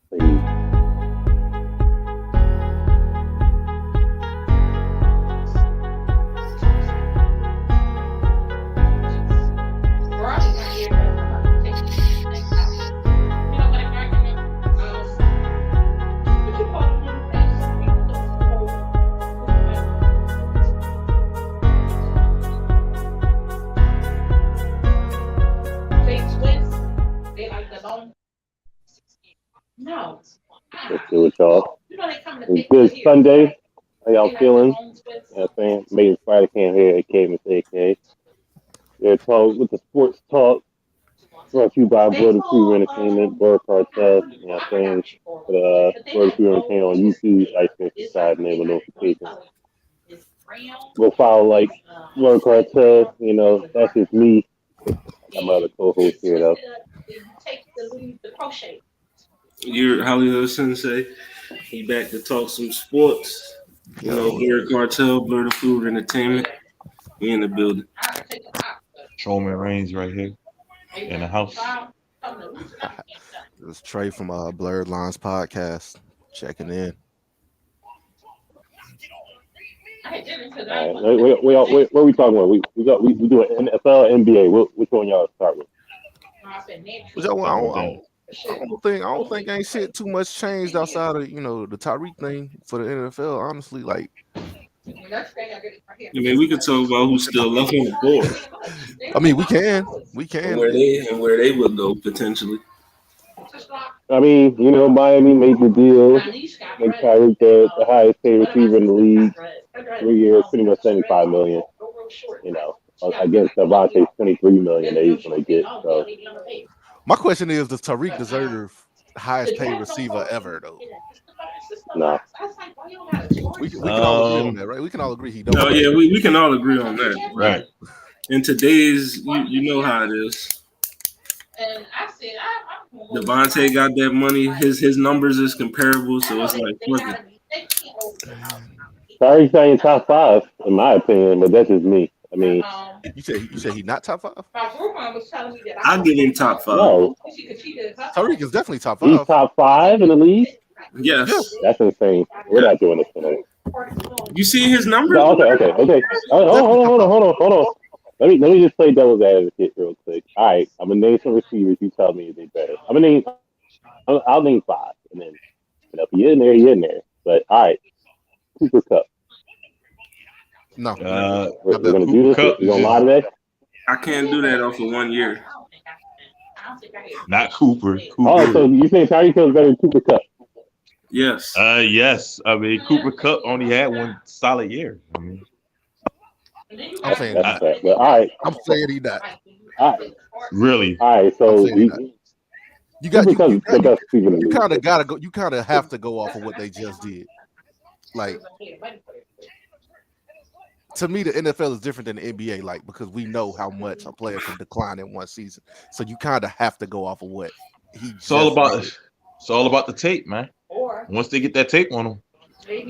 Please. Let's do it, y'all. It's good Sunday. How y'all feeling? You know what I'm saying? Maybe Friday can't hear AK Miss AK. Yeah, talk with the sports talk. Brought to you by Brother Free Entertainment, Bird Cartel. You know what I'm saying? Brother Free Entertainment on YouTube. Like, subscribe, enable notifications. Go follow like Word Cartel. You know, that's just me. I got my other co-host here though. You're Hollywood Sensei. He back to talk some sports. You know, Blurred Cartel, Blurred Food Entertainment. We in the building. Showman Reigns right here in the house. It's Trey from Blurred Lines Podcast checking in. All right, what are we talking about? We do an NFL, NBA. Which one y'all start with? I don't think ain't shit too much changed outside of the Tyreek thing for the NFL. Honestly, like I mean, we could talk about who's still left on the board. I mean, we can. And where they would go potentially. I mean, Miami made the deal. Make Tyreek the highest paid receiver in the league. 3 years, pretty much $75 million. Against Devontae's $23 million they usually get. So my question is, does Tyreek deserve the highest paid receiver ever though? No. We can all agree on that, right? We can all agree he don't. Oh yeah, we can all agree on that. Right. In today's, you know how it is. Devontae got that money. His numbers is comparable, so it's like fuck it. Tyreek's not in top 5, in my opinion, but that's just me. I mean, you said he's not top 5. I'll give him top 5. No, Tyreek is definitely top 5. he's top 5 in the league. Yes, that's insane. We're not doing this tonight. You see his numbers? No, okay. Hold on. Let me just play devil's advocate real quick. All right, I'm gonna name some receivers. You tell me if they better. I'll name 5, and then if you're in there, you're in there. But all right, Cooper Kupp. No, we're gonna do this. We're gonna lie today. I can't do that off of 1 year. Not Cooper. Oh, so you think Tyreek Hill is better than Cooper Kupp? Yes. Yes. I mean, Cooper Kupp only had 1 solid year. I mean, I'm saying that's fair. But all right, I'm saying he not. All right. Really? All right. So you kind of gotta go. You kind of have to go off of what they just did. Like, to me, the NFL is different than the NBA. Like, because we know how much a player can decline in one season, so you kind of have to go off of what he. It's all about the tape, man. Once they get that tape on them,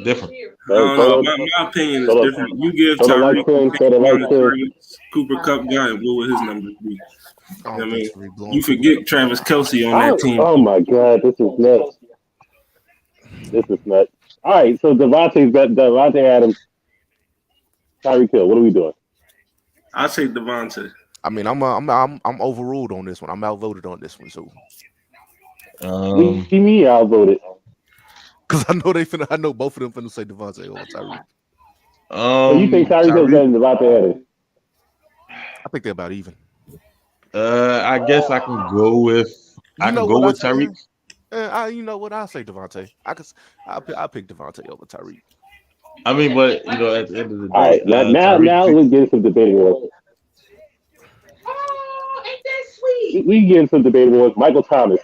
different. My opinion is different. You give Tyreek Cooper Kupp guy, and what would his numbers be? I mean, you forget Travis Kelce on that team. Oh my God, this is nuts. All right, so Devontae Adams, Tyreek Hill. What are we doing? I say Devontae. I mean, I'm overruled on this one. I'm outvoted on this one. So, see me outvoted. Because I know both of them finna say Devontae over Tyreek. So you think Tyreek Hill's better than Devontae Adams? I think they're about even. I guess I can go with Tyreek. You know what? I'll say Devontae. I'll pick Devontae over Tyreek. I mean, but at the end of the day, all right. Now let's get some debatable. Oh, ain't that sweet? We get into some debatable. Michael Thomas.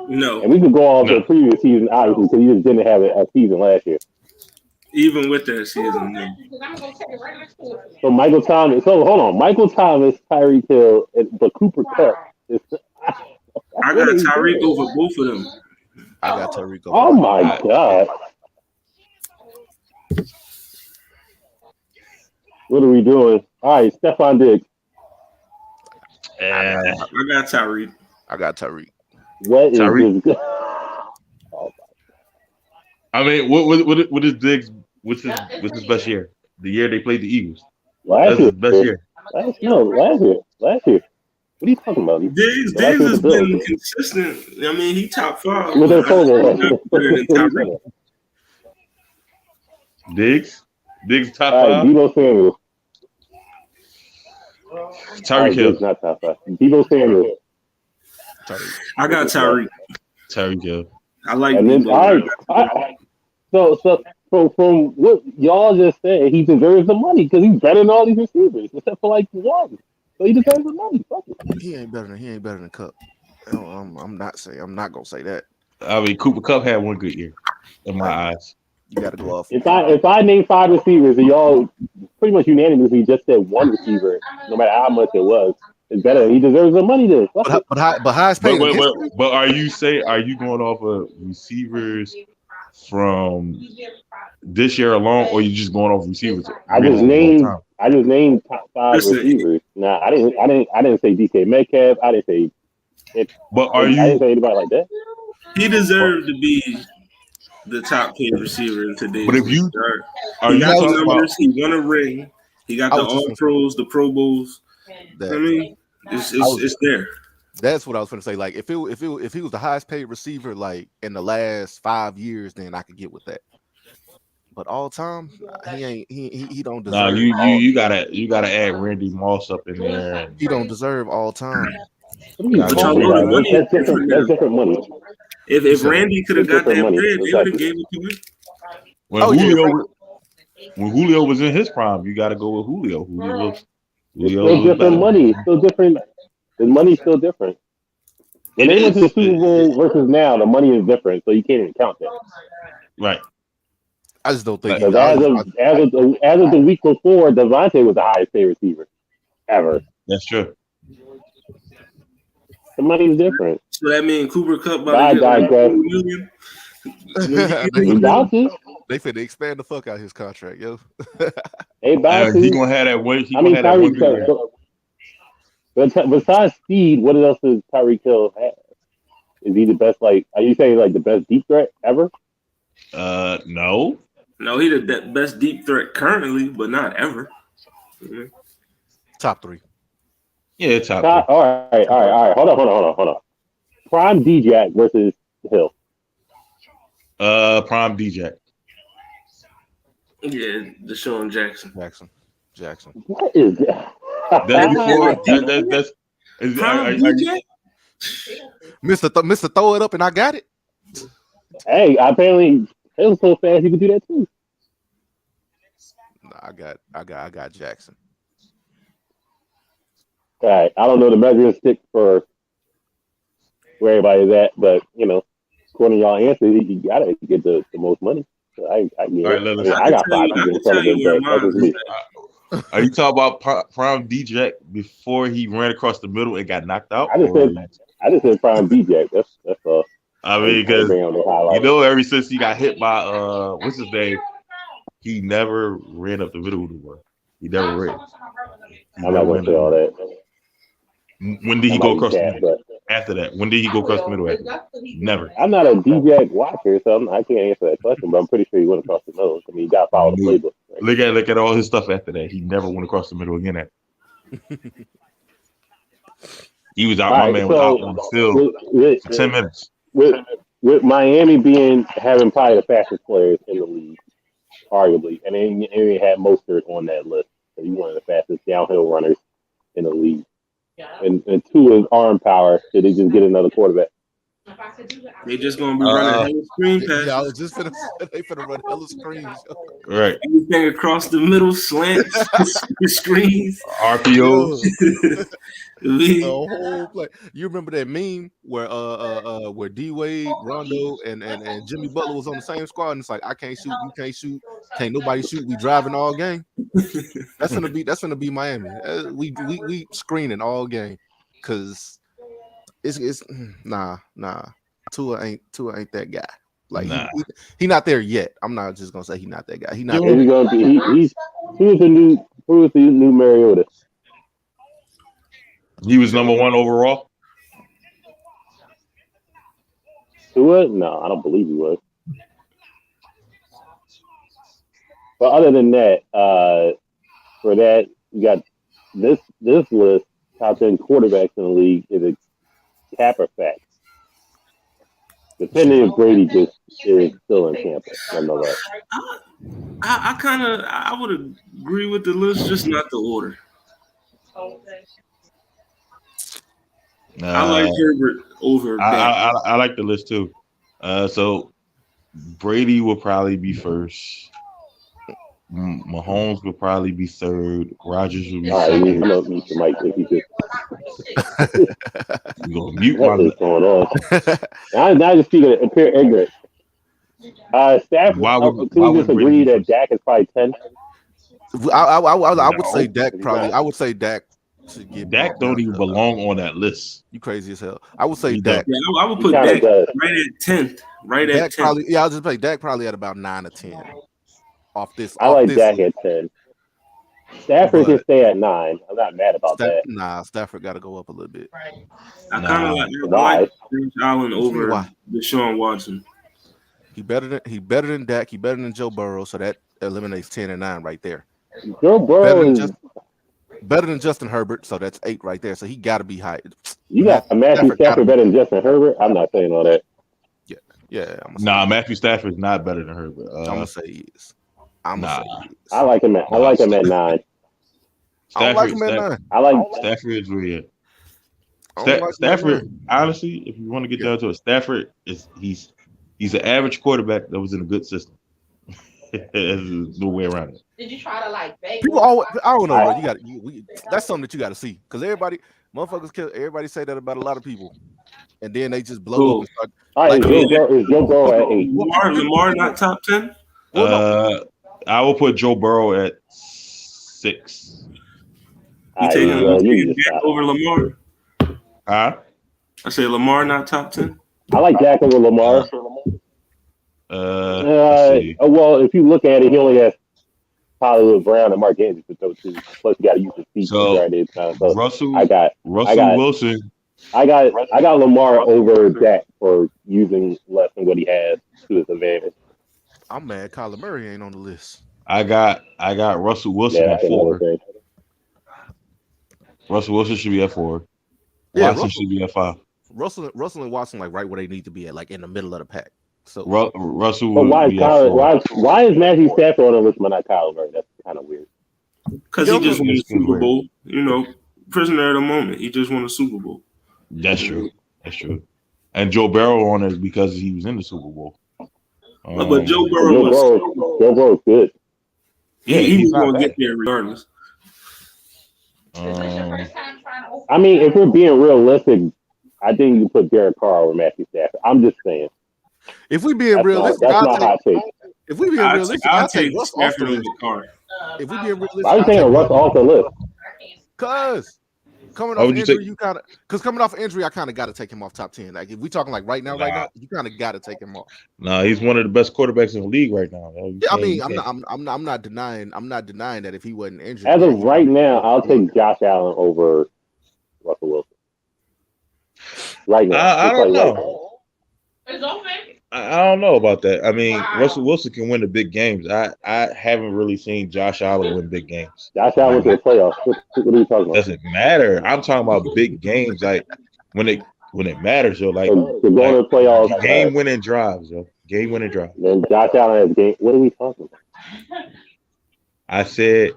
No. And we could go off the previous season, obviously, because he just didn't have a season last year. Even with that season, no. So Michael Thomas. So hold on, Michael Thomas, Tyreek Hill, but Cooper Kupp. I got Tyreek over both of them. I got Tyreek over. Oh my God. What are we doing? All right, Stephon Diggs. I got Tyreek. I got Tyreek. What is Tyreek. this? I mean, what is Diggs? What's his best year? The year they played the Eagles. Last That's his best year. Last year. Last year. What are you talking about? Diggs has been consistent. I mean, he top 5. With their total. Diggs top All right, 5. Deebo Samuel. Tyreek Hill. Not top 5. Deebo Samuel. I got Tyreek. Tyreek Hill. I like and then, So from what y'all just said, he deserves the money because he's better than all these receivers, except for like one. So he deserves the money. Fuck it. He ain't better than Kupp. I'm not gonna say that. I mean, Cooper Kupp had one good year in my eyes. You got to go off. If I name 5 receivers, and y'all pretty much unanimously just said one receiver, no matter how much it was, is better. He deserves the money. Then, but highest paid. But are you going off of receivers from this year alone, or you just going off receivers? I just named top 5 receivers. Nah, I didn't say DK Metcalf. I didn't say. I didn't say anybody like that. He deserved to be the top paid receiver in today's. But if you he got the numbers, he won a ring. He got the All Pros, the Pro Bowls. I mean, it's there. That's what I was going to say. Like, if he was the highest paid receiver, like in the last 5 years, then I could get with that. But all time, he ain't. He don't deserve. No, you gotta add Randy Moss up in there. He don't deserve all time. That's different money. If Randy could have got that bread, they would have gave it to him. When Julio was in his prime, you got to go with Julio. Still different money. Still different. The money's still different. When they went to the Super Bowl versus now, the money is different, so you can't even count that. Right. I just don't think. As of the week before, Devontae was the highest paid receiver ever. That's true. The money's different. So that means Cooper Kupp about to get $1 million. They finna expand the fuck out his contract, yo. He gonna have that weight. Besides speed, what else does Tyreek Hill have? Is he the best? Like, are you saying like the best deep threat ever? No. No, he the best deep threat currently, but not ever. Mm-hmm. Top 3. Yeah, top 3. All right. Hold on. Prime D-Jack versus Hill. Prime D-Jack. Yeah, Deshaun Jackson. What is that? That's Prime D-Jack? Mr. Throw it up and I got it. Hey, apparently it was so fast you could do that too. No, I got Jackson. All right, I don't know the measuring stick for where everybody's at, but according to y'all answer, you gotta get the most money. So I got 5 people in front of him, but that's me. Are you talking about Prime D-Jack before he ran across the middle and got knocked out? I just said Prime D-Jack. That's all. I mean, because ever since he got hit by what's his name, he never ran up the middle of the one. He never ran. I'm not going to say all that. When did he go across the middle? After that, when did he go across the middle? Never. I'm not a D-Jack watcher, so I can't answer that question. But I'm pretty sure he went across the middle. I mean, you got to follow the playbook. Right? Look at all his stuff after that. He never went across the middle again. He was out. My man was out on the field for 10 minutes. With Miami having probably the fastest players in the league, arguably, and they had Mostert on that list. So he's one of the fastest downhill runners in the league. And 2 is arm power. Did they just get another quarterback? They just gonna be running hella screen passes. Yeah, I was just they finna run hella screens. Right. Anything across the middle, slants, screens, RPOs. The whole play. You remember that meme where D Wade, Rondo, and Jimmy Butler was on the same squad, and it's like, I can't shoot, you can't shoot, can't nobody shoot. We driving all game. That's gonna be Miami. We screening all game because it's nah. Tua ain't that guy. Like he not there yet. I'm not just gonna say he's not that guy. He's not. He's gonna be. Who's the new Mariota? He was number 1 overall. Tua? No, I don't believe he was. But other than that, for that, you got this list, top 10 quarterbacks in the league is a cap or fact. Depending if Brady just is still in Tampa, nonetheless. I would agree with the list, just not the order. I like Herbert over. I like the list too. So Brady will probably be first. Mahomes would probably be third. Rodgers would be fourth. I'm gonna mute the mic if you could. You gonna mute my mic? Going on? Now just speaking, appear ignorant. Stafford. Can we just agree that Dak is probably 10? I would say Dak probably. I would say Dak. Dak don't even belong on that list. You crazy as hell. I would say Dak. Yeah, I would put Dak right at 10th. Right Dak at 10. Probably, yeah, I'll just play Dak probably at about 9 or 10. Off this, I like Dak at 10. Stafford can stay at 9. I'm not mad about that. Nah, Stafford got to go up a little bit. I kind of like Josh Allen over Deshaun Watson. He better than Dak. He better than Joe Burrow. So that eliminates 10 and 9 right there. Joe Burrow better than Justin Herbert. So that's 8 right there. So he got to be high. You got Matthew Stafford better than Justin Herbert? I'm not saying all that. Yeah. Matthew Stafford's not better than Herbert. I'm gonna say he is. I like him at 9. Stafford, I don't like him at 9. I like Stafford is weird. Stafford, honestly, if you want to get down to it, Stafford he's an average quarterback that was in a good system. There's no way around it. Did you try to beg? People always, I don't know, bro. That's something that you got to see because everybody say that about a lot of people, and then they just blow up. Is Joe Burrow at 8? Lamar not top 10? I will put Joe Burrow at 6. You taking Dak over Lamar? Huh? I say Lamar not top 10. I like Dak over Lamar. Well, if you look at it, he only has Hollywood Brown and Mark Andrews to throw to. Plus, you got to use his feet. So Russell Wilson. I got Lamar over Dak for using less than what he has to his advantage. I'm mad Kyler Murray ain't on the list. I got Russell Wilson at 4. Russell Wilson should be at 4. Watson should be at 5. Russell and Watson right where they need to be at, in the middle of the pack. So Russell. But why is Matthew Stafford on the list but not Kyler Murray? That's kind of weird. Because he just won a Super Bowl. Prisoner of the moment. He just won a Super Bowl. That's true. And Joe Burrow on it because he was in the Super Bowl. But Joe Burrow was good. Yeah, he was going to get there regardless. I mean, if we're being realistic, I think you put Derek Carr over Matthew Stafford. I'm just saying. If we being realistic, that's my hot take. If we being realistic, I'll take Russ off the list. If we being realistic, I'm saying Russ off the list. Cause coming off injury, coming off injury, I kind of got to take him off top 10. If we talking right now, you kind of got to take him off. No, he's one of the best quarterbacks in the league right now. I'm not denying that if he wasn't injured. As of right now, I'll take Josh Allen over Russell Wilson. Right now, I don't know. I don't know about that. I mean, Russell Wilson can win the big games. I haven't really seen Josh Allen win big games. Josh Allen to the playoffs. What are you talking about? Doesn't matter. I'm talking about big games, when it matters, yo. To go to the playoffs. Game winning drives, yo. Game winning drives. Then Josh Allen has game. What are we talking about? I said,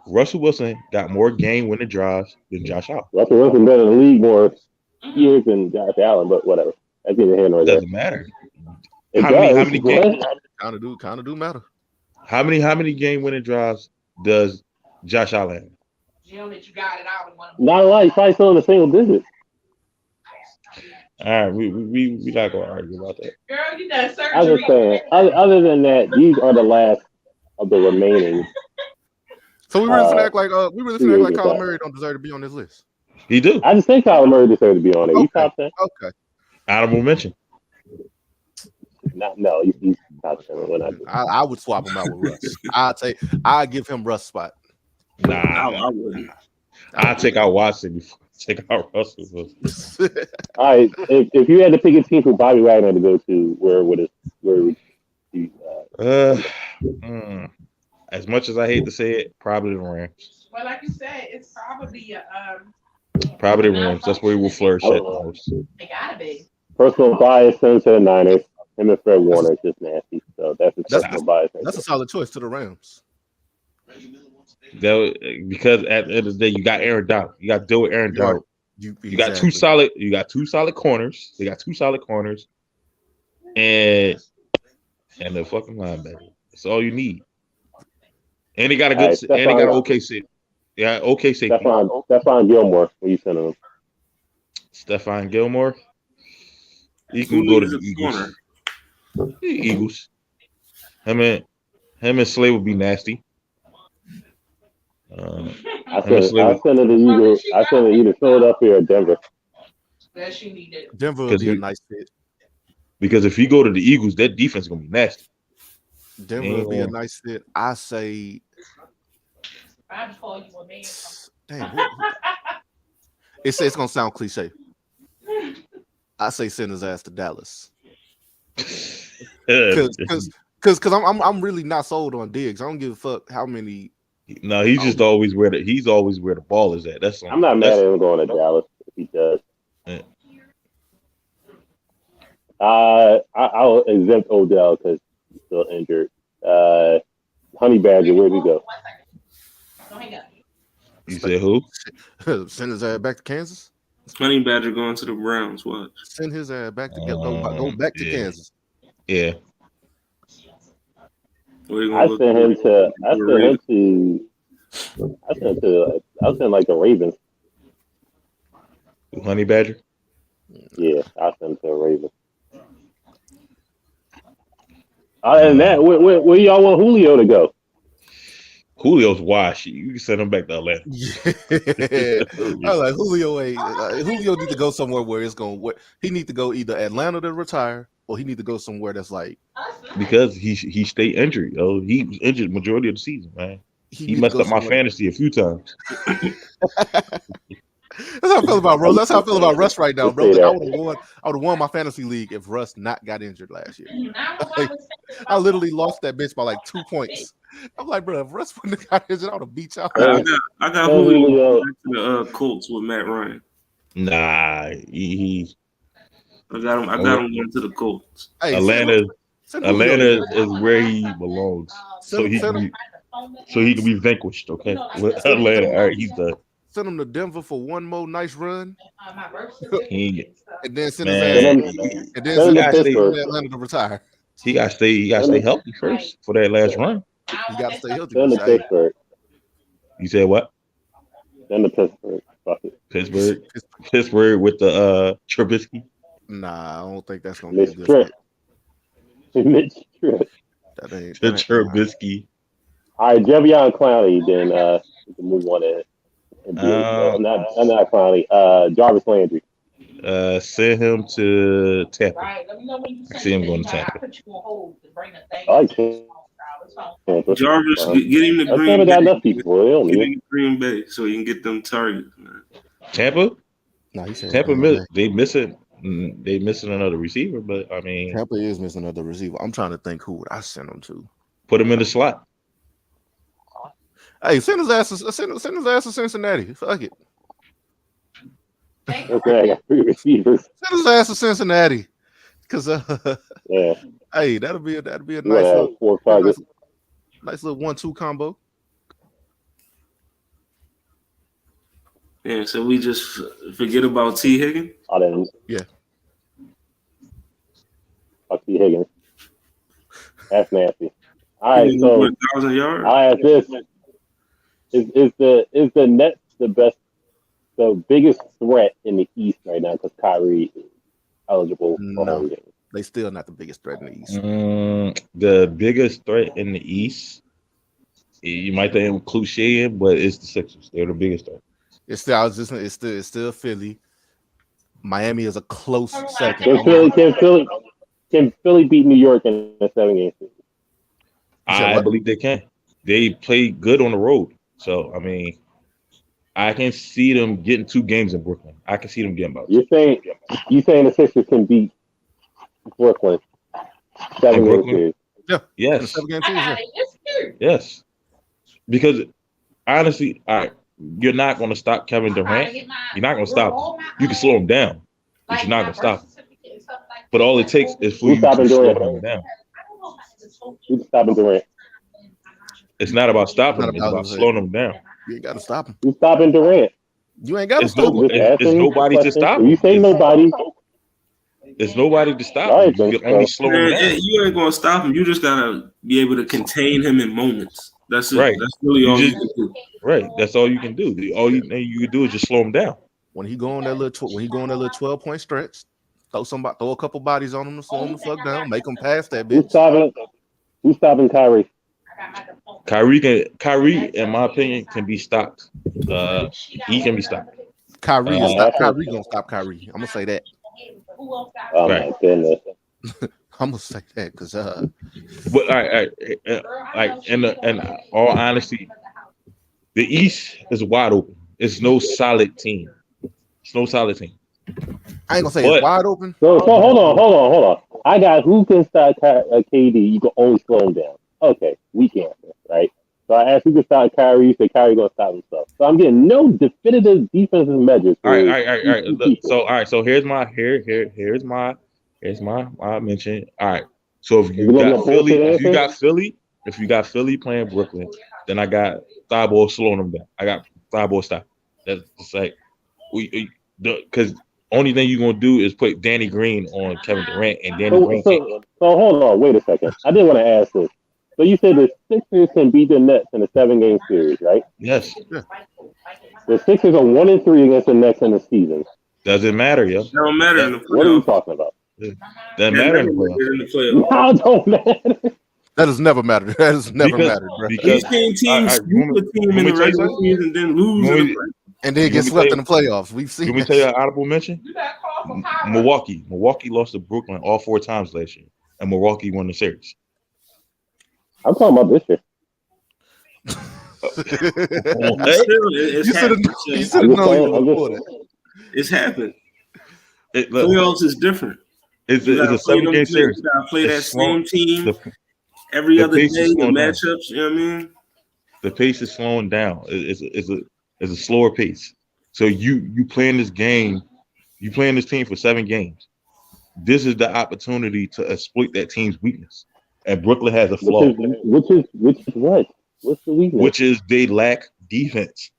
Russell Wilson got more game winning drives than Josh Allen. Russell Wilson been in the league more years than Josh Allen, but whatever. That's either here nor there. Doesn't matter. How many games? Kind of do matter. How many game winning drives does Josh Allen have? Not a lot. He's probably still in the single digits. All right, we not gonna argue about that. Girl, you done surgery. I was just saying. Other than that, these are the last of the remaining. So we really feel like Kyler Murray don't deserve to be on this list. He do. I just think Kyler Murray deserves to be on it. You top 10? Okay. Honorable mention. No, he's top 10. I would swap him out with Russ. I'd give him Russ spot. Nah, I wouldn't. I'd take out Watson before. Take out Russell Wilson. All right, if you had to pick a team for Bobby Wagner to go to, where would you? As much as I hate to say it, probably the Rams. Well, like you said, it's probably probably the Rams. That's where he will flourish at most. It gotta be. Personal bias sends to the Niners. Him and Fred Warner is just nasty. So that's a personal bias. That's a solid choice to the Rams. Because at the end of the day, you got Aaron Donald. You got to deal with Aaron Donald. You got two solid. You got two solid corners. They got two solid corners, and the fucking linebacker. That's all you need. And they got a good. And they got an okay safety. Yeah, okay safety. Stephon Gilmore. What you sending him? Stephon Gilmore. He can go to the Eagles. Eagles. Him and Slay would be nasty. I send it to Eagles. I send it either Philadelphia or Denver. Denver would be a nice fit. Because if you go to the Eagles, that defense is gonna be nasty. Denver would be a nice fit. I say. Damn. It's gonna sound cliche. I say send his ass to Dallas. Because I'm really not sold on Diggs. I don't give a fuck how many. No, he's just always where the ball is at. That's I'm not mad at him going to Dallas if he does. Yeah. I'll exempt Odell because he's still injured. Honey Badger, where'd he go? You said who? Send his ass back to Kansas. Honey Badger going to the Browns. What? Send his ass back to go back to Kansas. Yeah. I sent him to like the Ravens. Honey Badger? Yeah, I sent him to the Ravens. Other than that, where y'all want Julio to go? Julio's washed. You can send him back to Atlanta. Yeah. I like Julio. Julio need to go somewhere where it's going. He need to go either Atlanta to retire, or he need to go somewhere that's like. Because he stayed injured. Yo, he was injured majority of the season, man. He messed up my fantasy a few times. That's how I feel about Russ. That's how I feel about Russ right now, bro. I would have won my fantasy league if Russ not got injured last year. I literally lost that bitch by like 2 points. I'm like, bro, if Russ wouldn't have got injured, I would have beat y'all. I got Julio back to the Colts with Matt Ryan. Nah, I got him going to the Colts. Hey, Atlanta is where he belongs. So he can be vanquished, okay? With Atlanta, all right, he's done. Send him to Denver for one more nice run. And then send his ass and then send Atlanta to retire. He gotta stay healthy first for that last run. You gotta stay healthy. Send to Pittsburgh. You said what? Send to Pittsburgh. Fuck it. Pittsburgh with the Trubisky. Nah, I don't think that's gonna be a good fit. Mitch Trip. That ain't Trubisky. All right, Javion Clowney. Then we can move on to. Not Clowney. Jarvis Landry. Send him to Tampa. I see him going to Tampa. I like him. Jarvis, get him to Green Bay. Got enough people. Get him to Green Bay so you can get them targets, man. Tampa? No, he said Tampa. They missing another receiver, but I mean, Tampa is missing another receiver. I'm trying to think who would I send him to. Put him in the slot. Hey, send his ass to Cincinnati. Fuck it. Okay, I got 3 receivers. Send his ass to Cincinnati. Cause yeah. Hey, that'll be a nice little 4-5. Nice little 1-2 combo. Yeah, so we just forget about T. Higgins? Yeah. Fuck T. Higgins. That's nasty. All right, so 1,000 yards? I ask this. Is the Nets the biggest threat in the East right now because Kyrie is eligible for home games? They still not the biggest threat in the East. The biggest threat in the East, you might think cliche, but it's the Sixers. They're the biggest threat. It's still Philly. Miami is a close second. Can Philly beat New York in a 7-game series? I believe they can. They play good on the road. So, I mean, I can see them getting 2 games in Brooklyn. I can see them getting about. You're saying the Sixers can beat Brooklyn 7 game series? Yeah. Yes. 7 game series. Yes. Because honestly, all right, you're not going to stop Kevin Durant. You're not going to stop him. You can slow him down, but you're not going to stop him. But all it takes is for you to slow him down. Who's stopping Durant? It's not about stopping him. It's about slowing him down. You ain't got to stop him. Who's stopping Durant? You ain't got to stop him. It's nobody to stop him. You say nobody. There's nobody to stop him. You can only slow him down. You ain't going to stop him. You just got to be able to contain him in moments. That's it. Right. That's really all you can do. Right. That's all you can do. All you can do is just slow him down. When he go on that little 12-point stretch, throw a couple bodies on him to slow him the fuck down, make him pass that bitch. Who's stopping Kyrie? Kyrie, in my opinion, can be stopped. He can be stopped. Kyrie gonna stop Kyrie. I'm gonna say that. Oh my goodness. I'm gonna say that because But like in all honesty, the East is wide open. It's no solid team. It's no solid team. I ain't gonna say it's wide open. So hold on. I got who can stop KD. You can only slow him down. Okay, weak answer, right? So I asked who can stop Kyrie. You said Kyrie gonna stop himself. So I'm getting no definitive defensive measures. All right. So here's my mention. All right. So if you got Philly playing Brooklyn, then I got Thibault slowing them down. I got Thibault stop. That's just like because only thing you're gonna do is put Danny Green on Kevin Durant and Danny Green. So hold on, wait a second. I did want to ask this. So you said the Sixers can beat the Nets in a 7-game series, right? Yes. The Sixers are 1-3 against the Nets in the season. Doesn't matter, yo. Don't matter in the playoffs. What are you talking about? Doesn't matter in the playoffs. No, it don't matter. That has never mattered. That has never mattered, bro. These teams sweep the team in the regular season and then lose. And then get swept in the playoffs. We've seen. Can we tell you an honorable mention? Milwaukee. Milwaukee lost to Brooklyn all 4 times last year, and Milwaukee won the series. I'm talking about this year. You should have known. It's happened. Playoffs is different. It's a 7-game series. You gotta play that same team every other day. The matchups, you know what I mean? The pace is slowing down. It's a slower pace. So you playing this game, you playing this team for 7 games. This is the opportunity to exploit that team's weakness. And Brooklyn has a flaw. Which is what? What's the weakness? Which is they lack defense.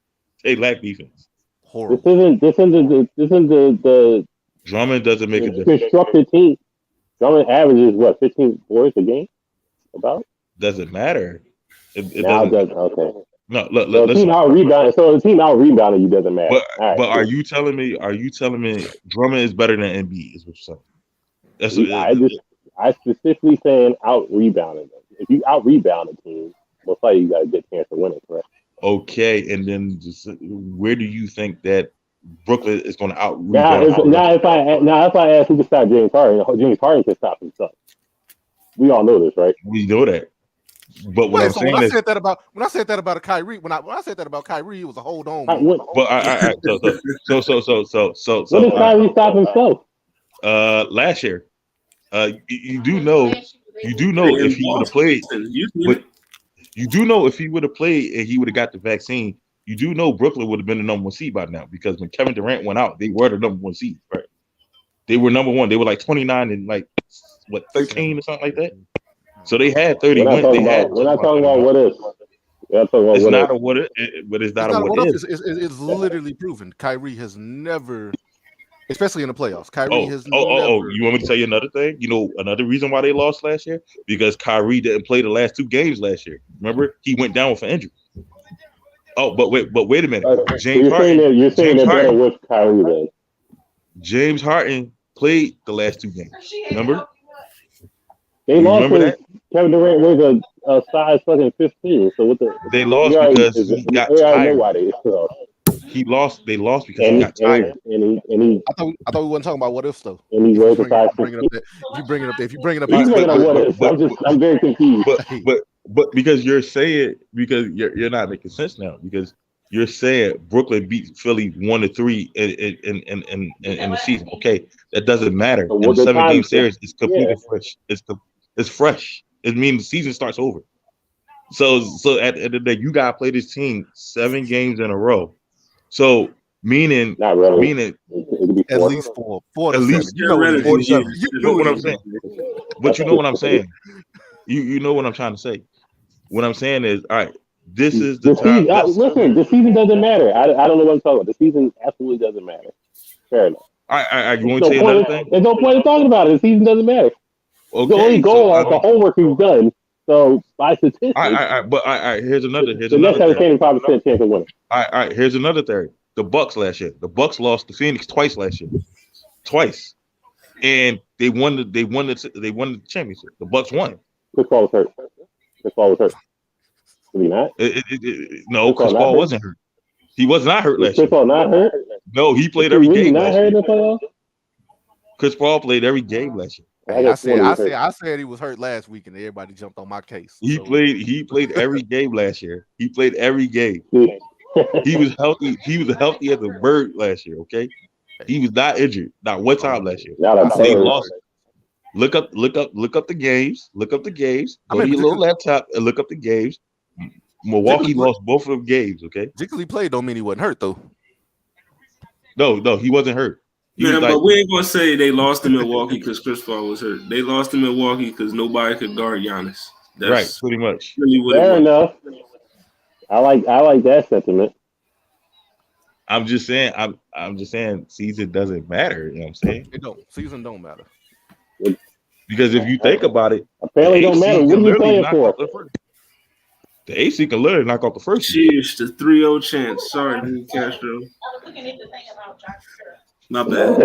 They lack defense. Horrible. This isn't the Drummond doesn't make a difference. Constructed team. Drummond averages what, 15 boards a game? About? Doesn't matter. It now doesn't. Okay. No, so the team out rebounding. So the team out rebounding you doesn't matter. But are you telling me Drummond is better than Embiid? Is what you're saying? I specifically saying out rebounding them. If you out rebound a team, most likely you got a good chance of winning, correct? Okay, and then where do you think that Brooklyn is going to out rebound? Now, if I ask who can stop James Harden, James Harden can stop himself. We all know this, right? We know that. But when I said that about Kyrie, when I said that about Kyrie, it was a hold on. So what did Kyrie stop himself? Last year, you do know if he would have played. You do know if he would have played and he would have got the vaccine. You do know Brooklyn would have been the number 1 seed by now because when Kevin Durant went out, they were the number 1 seed, right? They were number 1. They were like 29 and 13 or something like that. So they had 30 wins. We're not talking about what if. It's not a what if, but it's not a what if. It's literally proven. Kyrie has never, especially in the playoffs. Kyrie has never. You want me to tell you another thing? You know another reason why they lost last year? Because Kyrie didn't play the last 2 games last year. Remember, he went down with an injury. Oh, but wait a minute. James Harden. You're saying that better with Kyrie then. James Harden played the last 2 games. Remember? They lost because Kevin Durant was a size fucking 15. So what the? They lost because he got tired. He lost. They lost because he got tired. I thought we weren't talking about what if though. And he rose to 5. If you bring it up, I'm very confused. But because you're saying because you're not making sense now because you're saying Brooklyn beat Philly 1-3 in the season. Okay, that doesn't matter. In the 7-game series, it's completely fresh. It's fresh. It means the season starts over. So at the end of the day, you gotta play this team 7 games in a row. So meaning not really. Meaning at least four at least 4 to 7. You know what I'm saying. But you know what I'm saying. You know what I'm trying to say. What I'm saying is, all right, this is the time. Listen, the season doesn't matter. I don't know what I'm talking about. The season absolutely doesn't matter. Fair enough. You want to say another thing? There's no point in talking about it. The season doesn't matter. Okay, the only goal off the homework we've done. So by statistics, here's another. The Nets have a 75% chance of winning. All right. Here's another theory. The Bucks last year. The Bucks lost to Phoenix twice last year. Twice, and they won the championship. The Bucks won. Chris Paul was hurt. Was he not? No, Chris Paul wasn't hurt. He was not hurt last year. Chris Paul not hurt? No, he played every game last year. Not hurt in the playoffs? Chris Paul played every game last year. I said he was hurt last week, and everybody jumped on my case. He played every game last year. He played every game. He was healthy. He was healthy as a bird last year. Okay, he was not injured, not one time last year. They lost. Look up the games. Look up the games. Go to your little laptop and look up the games. Milwaukee lost both of them games. Okay, just he played don't mean he wasn't hurt though. No, he wasn't hurt. But we ain't gonna say they lost to Milwaukee because Chris Paul was hurt. They lost to Milwaukee because nobody could guard Giannis. That's right, pretty much. Really fair enough. I like that sentiment. I'm just saying. I'm just saying. Season doesn't matter. You know what I'm saying? It don't. Season don't matter. Because if you think about it, apparently don't matter. What are you playing for? The AC can literally knock off the first. Cheers to 3-0 chance. Sorry, Nick Castro. I was looking at the thing about Josh Kerr. My bad.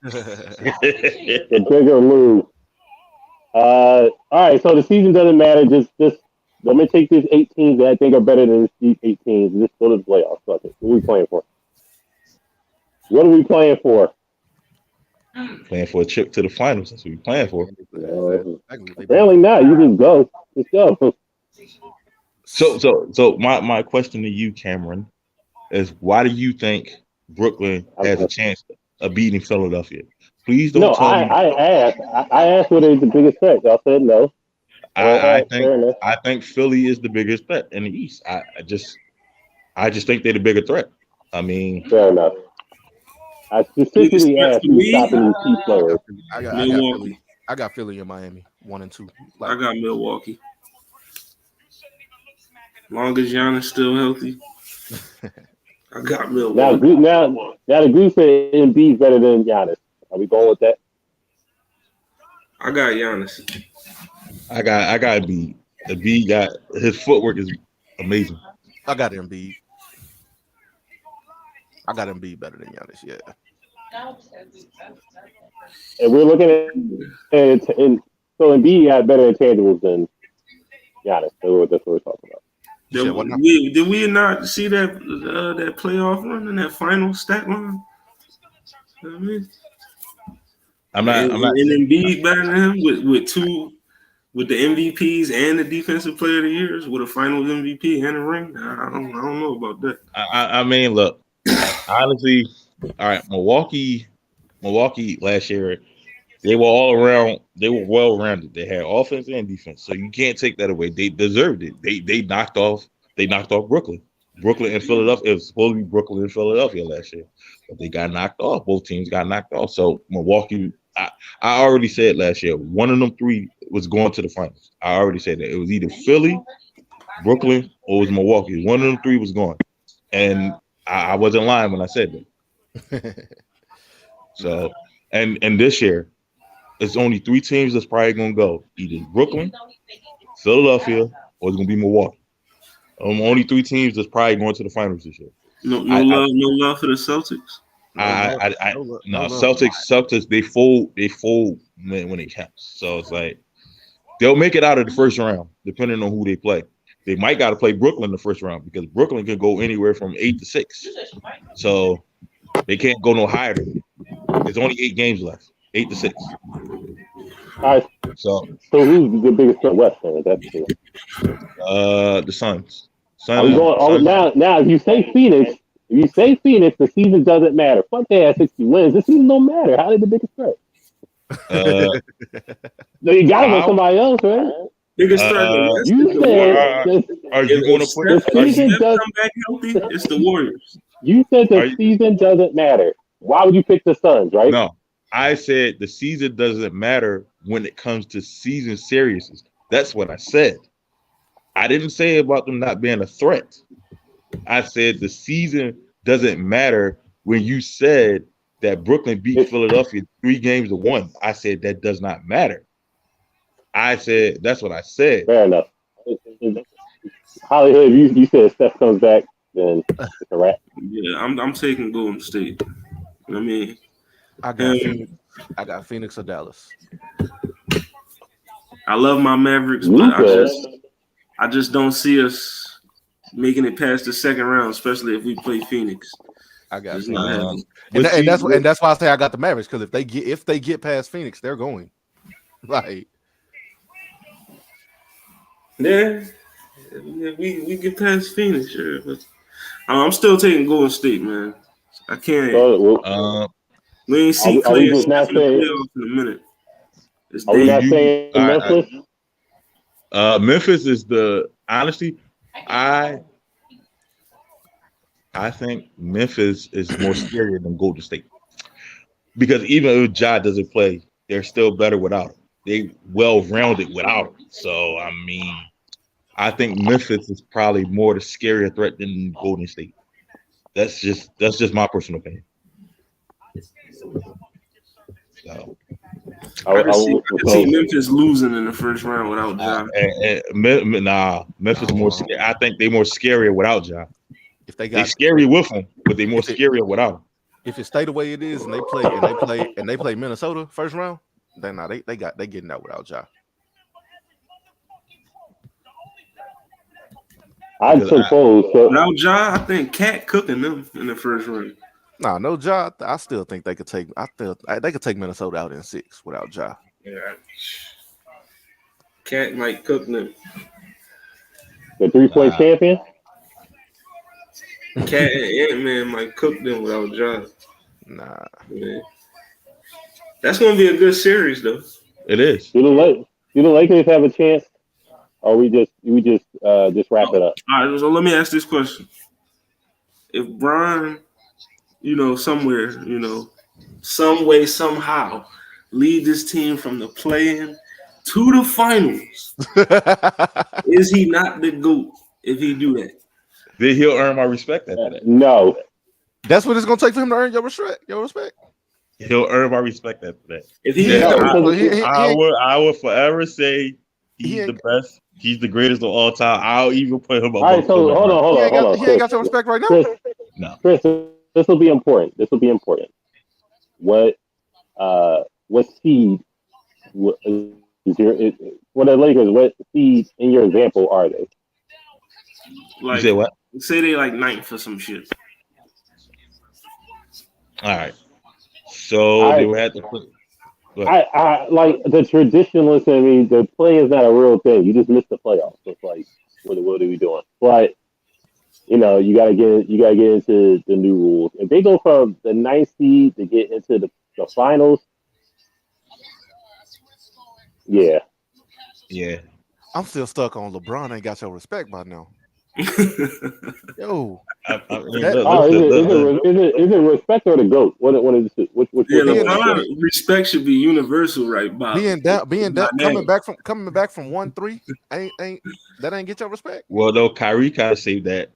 The bigger Lou. All right, so the season doesn't matter. Just let me take these 8 teams that I think are better than these 8 teams and just go to the playoffs. What are we playing for? What are we playing for? Playing for a trip to the finals. That's what we're playing for. Apparently not. You just go. Just go. So my question to you, Cameron, is why do you think Brooklyn has a chance of beating Philadelphia? Please don't tell me. I asked what is the biggest threat. Y'all said no. I think Philly is the biggest threat in the East. I just think they're the bigger threat. I mean, fair enough. I specifically asked who's stopping these key players. I got Philly and Miami 1 and 2. I got Milwaukee. Long as Giannis still healthy, I got Milwaukee. Now the Goose said Embiid's better than Giannis. Are we going with that? I got Giannis. I got Embiid. Embiid got his footwork is amazing. I got Embiid. I got Embiid better than Giannis. Yeah. And we're looking at and so Embiid got better intangibles than Giannis. That's what we're talking about. Did we not see that playoff run and that final stat line? You know what I mean? I'm not. And Embiid better than him with the MVPs and the Defensive Player of the Years with a Finals MVP and a ring. I don't know about that. I mean, look, honestly, all right, Milwaukee last year, they were all around. They were well rounded. They had offense and defense, so you can't take that away. They deserved it. They knocked off Brooklyn. Brooklyn and Philadelphia. It was supposed to be Brooklyn and Philadelphia last year, but they got knocked off. Both teams got knocked off. So Milwaukee, I already said last year, one of them 3 was going to the finals. I already said that it was either Philly, Brooklyn, or it was Milwaukee. One of them 3 was going, and I wasn't lying when I said that. So, and this year, it's only 3 teams that's probably gonna go: either Brooklyn, Philadelphia, or it's gonna be Milwaukee. Only 3 teams that's probably going to the finals this year. No love for the Celtics. Celtics they fold when it counts. So it's like they'll make it out of the first round depending on who they play. They might got to play Brooklyn in the first round because Brooklyn can go anywhere from 8-6. So they can't go no higher than that. There's only 8 games left. 8-6. All right. So who's the biggest threat West then? That's the Suns. Are we going? Now, if you say Phoenix, the season doesn't matter. Fuck, they had 60 wins. The season don't matter. How did the biggest threat? No, you gotta go somebody else, right? Biggest threat. You said, are you going to put the season come back healthy? It's the Warriors. You said the season doesn't matter. Why would you pick the Suns, right? No, I said the season doesn't matter when it comes to season series. That's what I said. I didn't say about them not being a threat. I said the season doesn't matter when you said that Brooklyn beat Philadelphia 3-1. I said that does not matter. I said that's what I said. Fair enough. Hollywood, you said Steph comes back, then it's a wrap. Yeah, I'm taking Golden State. I mean, I got Phoenix or Dallas. I love my Mavericks, but I just don't see us making it past the second round, especially if we play Phoenix. I got Phoenix. And that's why I say I got the Mavericks, because if they get past Phoenix, they're going. Like, yeah, we get past Phoenix, sure, but I'm still taking Golden State, man. I can't. We ain't seen Clay in the minute. Are we not saying Memphis? Memphis is honestly, I think Memphis is more scarier than Golden State, because even if Ja doesn't play, they're still better without him. They well-rounded without him. So I mean, I think Memphis is probably more the scarier threat than Golden State. That's just my personal opinion. So. I can see Memphis losing in the first round without Ja. Memphis more. I think they're more scarier without Ja. They're scary with him, but they're more scarier without him. If it stay the way it is, and they play Minnesota first round, then they getting out without Ja. I suppose. Now Ja, I think Cat cooking them in the first round. Nah, no Ja. I still think they could take. They could take Minnesota out in 6 without Ja. Yeah, Cat might cook them. The 3-point champion. Cat and Ant-Man might cook them without Ja. Nah, man. That's gonna be a good series, though. It is. Do the Lakers have a chance, or we just wrap it up? All right. So let me ask this question: if Bron, somewhere, some way, somehow, lead this team from the play-in to the finals, is he not the GOAT if he do that? Then he'll earn my respect after that. No. That's what it's gonna take for him to earn your respect. He'll earn my respect after that. If he, I would forever say he's the best. He's the greatest of all time. I'll even put him up. All right, so hold on. He ain't got your respect right now. Chris, this will be important. What seed is for the Lakers? What seed in your example are they? Like, you say what? Say they like 9th or some shit. All right. So they would have to put. I like the traditionalists. I mean, the play is not a real thing. You just missed the playoffs. So it's like, what are we doing? But you gotta get into the new rules. If they go from the 9th seed to get into the finals, yeah. I'm still stuck on LeBron ain't got your respect by now. Yo, is it respect or the GOAT? What is it? LeBron respect should be universal, right, Bob? Being down, coming back from 1-3 ain't get your respect. Well, no, Kyrie kind of saved that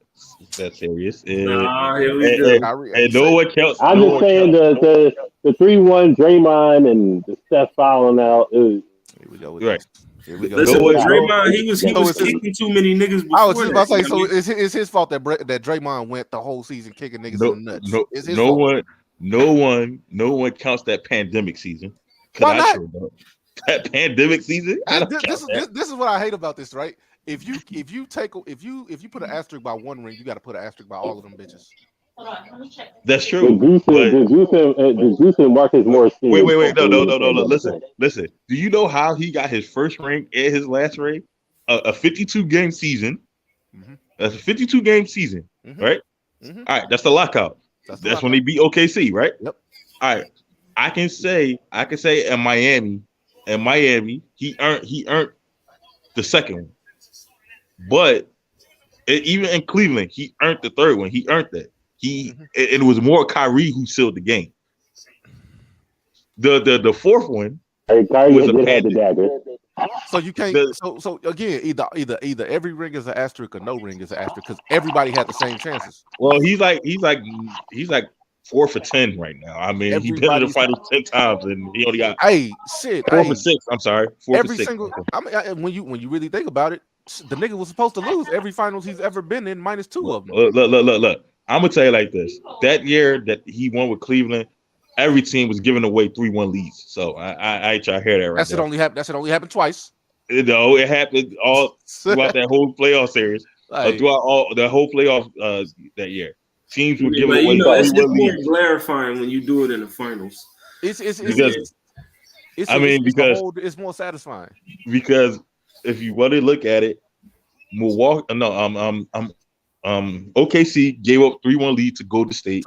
series. Here we go. And no one counts. I'm just saying the 3-1 Draymond and the Steph fouling out. Here we go. Right. Here we go. Listen, Draymond, he was kicking too many niggas before. I was just about to say, so it's his fault that Draymond went the whole season kicking niggas in the nuts. It's his fault. No one counts that pandemic season. Why not? That pandemic season. This is what I hate about this, right? If you put an asterisk by one ring, you got to put an asterisk by all of them bitches. Hold on, let me check. That's true. The Goose and Marcus Morris. Wait. No. Listen. Do you know how he got his first ring and his last ring? A 52-game season. Mm-hmm. That's a 52 game season, right? All right, that's the lockout. That's when they beat OKC, right? Yep. All right, I can say in Miami, he earned the second one, but even in Cleveland, he earned the third one. He earned that. It was more Kyrie who sealed the game. The fourth one was a dagger. So you can't. So again, either every ring is an asterisk or no ring is an asterisk because everybody had the same chances. Well, he's like 4 for 10 right now. I mean, he been in the finals 10 times and he only got 4 for 6. I'm sorry, 4 for 6. I mean, when you really think about it, the nigga was supposed to lose every finals he's ever been in, minus 2 of them. Look. I'm gonna tell you like this: that year that he won with Cleveland, every team was giving away 3-1 leads. So I try to hear that right. That should only happen twice. No, it happened all throughout that whole playoff series. Throughout all the whole playoff that year, teams were giving away. It's more clarifying when you do it in the finals. It's more satisfying because if you want to look at it, OKC gave up 3-1 lead to Golden State.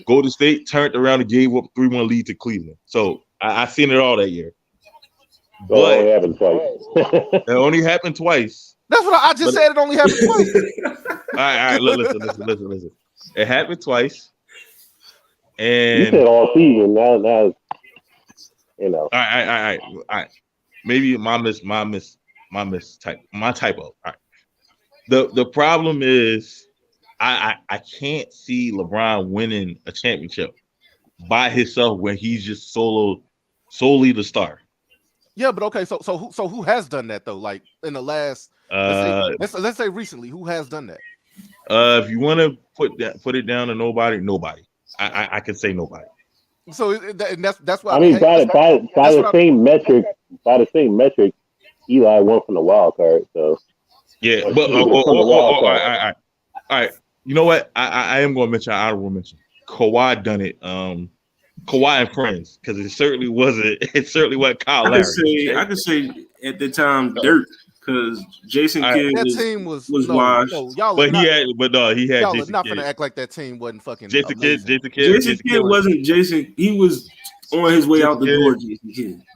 Golden State turned around and gave up 3-1 lead to Cleveland. So I seen it all that year. But it only happened twice. That's what I just said. It only happened twice. All right. Listen. It happened twice. And you said all season. Now, you know. All right. Maybe my typo. All right. The problem is I can't see LeBron winning a championship by himself when he's just solely the star. Yeah, but okay, so who has done that though? Like in the last let's say recently, who has done that? If you want to put it down to nobody. I can say nobody. So that's why I mean by the same metric, Eli won from the wild card. So yeah, but all right. You know what? I am going to mention honorable mention. Kawhi done it. Kawhi and friends, because it certainly wasn't. It certainly wasn't Kyle Lowry. I could say at the time Dirk, because Jason Kidd was washed. He had. Y'all Jason not Kidd. gonna act like that team wasn't fucking. Jason Kidd wasn't Jason. He was on his way out the door.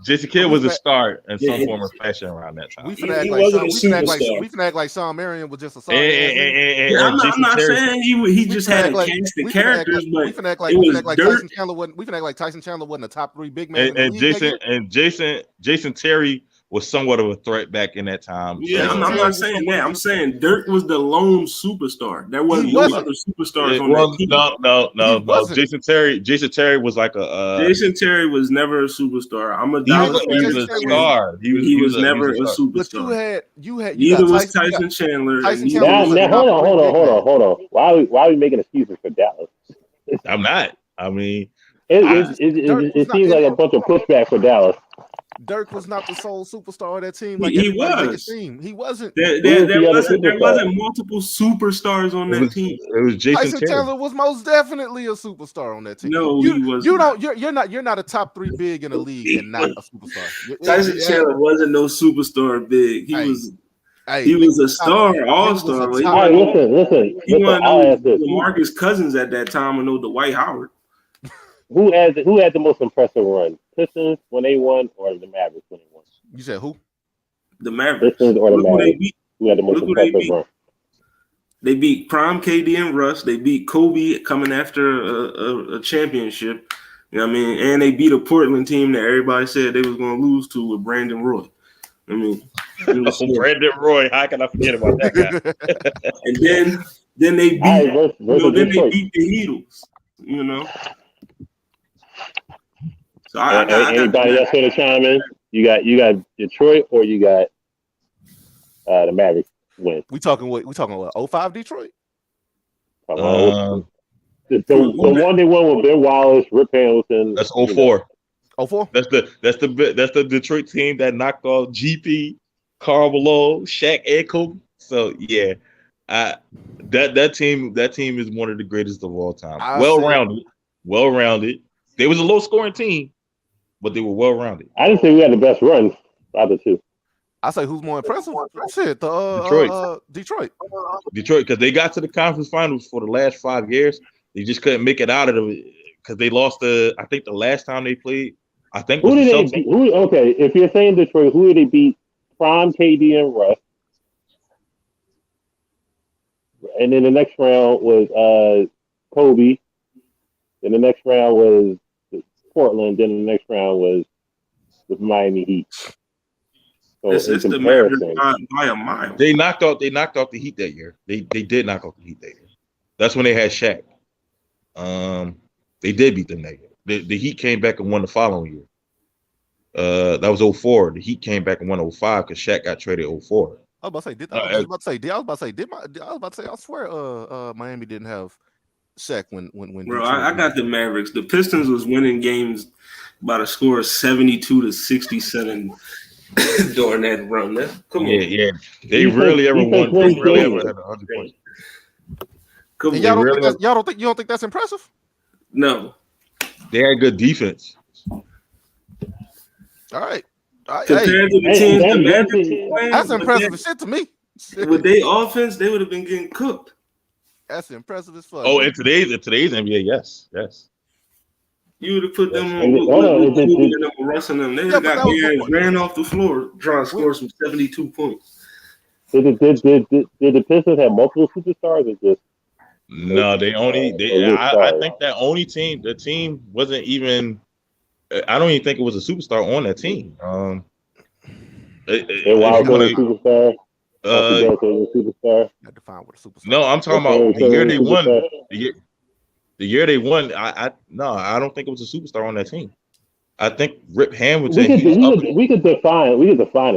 Jason Kidd was a star in some form of fashion around that time. We finna act like Sean Marion was just a star. I'm not saying he just had a cast of characters, but we finna act like Tyson Chandler wasn't. We finna act like Tyson Chandler wasn't a top 3 big man. And Jason Terry was somewhat of a threat back in that time. Yeah, I'm not saying that. I'm saying Dirk was the lone superstar. There wasn't no other superstars on that team. No. Jason Terry was like a. Jason Terry was never a superstar. He was a star. He was never a superstar. But you had neither was Tyson Chandler. Now, hold on. Why are we making excuses for Dallas? I'm not. I mean, it seems like a bunch of pushback for Dallas. Dirk was not the sole superstar of that team. Like he was. He wasn't. There wasn't multiple superstars on that team. It was Tyson Chandler was most definitely a superstar on that team. No, he wasn't. You're not a top 3 big in the league and not a superstar. Tyson Chandler wasn't no superstar big. He was a star, all-star. All right, listen. He wasn't Marcus Cousins at that time, or no Dwight Howard. Who had the most impressive run? Pistons when they won, or the Mavericks when they won? You said who? The Mavericks. Pistons or the Mavericks? Who had the most impressive run? They beat Prime KD and Russ. They beat Kobe coming after a championship. You know what I mean? And they beat a Portland team that everybody said they was going to lose to with Brandon Roy. I mean, Brandon Roy. How can I forget about that guy? And then they beat. They beat the Heatles. You know. So anybody else want to chime in? You got Detroit or you got the Mavericks win? We talking what? 05 Detroit? The one they won with Ben Wallace, Rip Hamilton. That's 04. 04? That's the Detroit team that knocked off GP, Karl Malone, Shaq, and Kobe. So yeah, that team is one of the greatest of all time. Well rounded. They was a low scoring team, but they were well rounded. I didn't say we had the best run out of the two. I say who's more impressive? Shit, Detroit, because they got to the conference finals for the last 5 years. They just couldn't make it out of it because they lost I think the last time they played. I think who did they beat? Okay, if you're saying Detroit, who did they beat? Prime KD and Russ. And then the next round was Kobe. Then the next round was Portland. Then the next round was the Miami Heat. So it's the Mavericks by a mile. They knocked out the Heat that year. They did knock out the Heat that year. That's when they had Shaq. They did beat them that year. The Heat came back and won the following year. That was 2004. The Heat came back and won 2005 because Shaq got traded 2004. I was about to say, I swear, Miami didn't have Shaq when. Bro, I got the Mavericks. The Pistons was winning games by the score of 72-67 during that run. Come on. Yeah. They rarely ever won. They rarely ever had 100 points. Y'all don't think that's impressive? No. They had good defense. All right. Compared to the teams the Mavericks playing, that's impressive as shit to me. With their offense, they would have been getting cooked. That's impressive as fuck. Oh, in today's NBA, yes. You would have put them on Russ and them. They got ran off the floor trying to score some 72 points. Did the Pistons have multiple superstars or just? No, I think that the team wasn't even. I don't even think it was a superstar on that team. Superstar. Superstar. No, I'm talking about the year they won. The year they won. I don't think it was a superstar on that team. I think Rip Hamilton. We could define a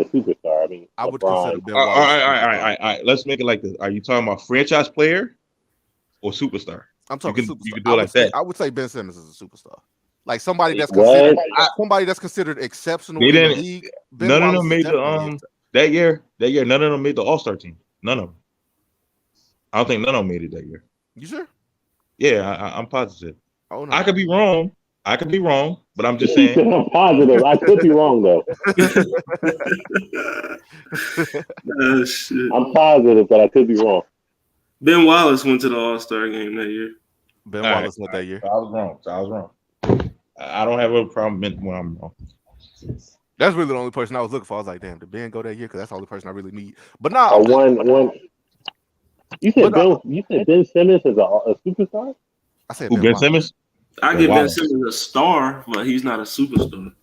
superstar. I mean, I would consider Bill Wallace. All right. Let's make it like this. Are you talking about franchise player or superstar? I'm talking superstar. You can do it like that. I would say Ben Simmons is a superstar. Like somebody that's considered exceptional in the league. None of them made that year. None of them made the All-Star team. None of them. I don't think none of them made it that year. You sure? Yeah, I'm positive. Oh, no. I could be wrong, but I'm just saying. I'm positive. I could be wrong though. I'm positive, but I could be wrong. Ben Wallace went to the All-Star game that year. Ben Wallace went that year. I was wrong. I don't have a problem when I'm wrong. That's really the only person I was looking for. I was like, damn, did Ben go that year? Because that's the only person I really need. But nah, one. You said Ben Simmons is a superstar? I said Ben Simmons? I give Ben Simmons a star, but he's not a superstar.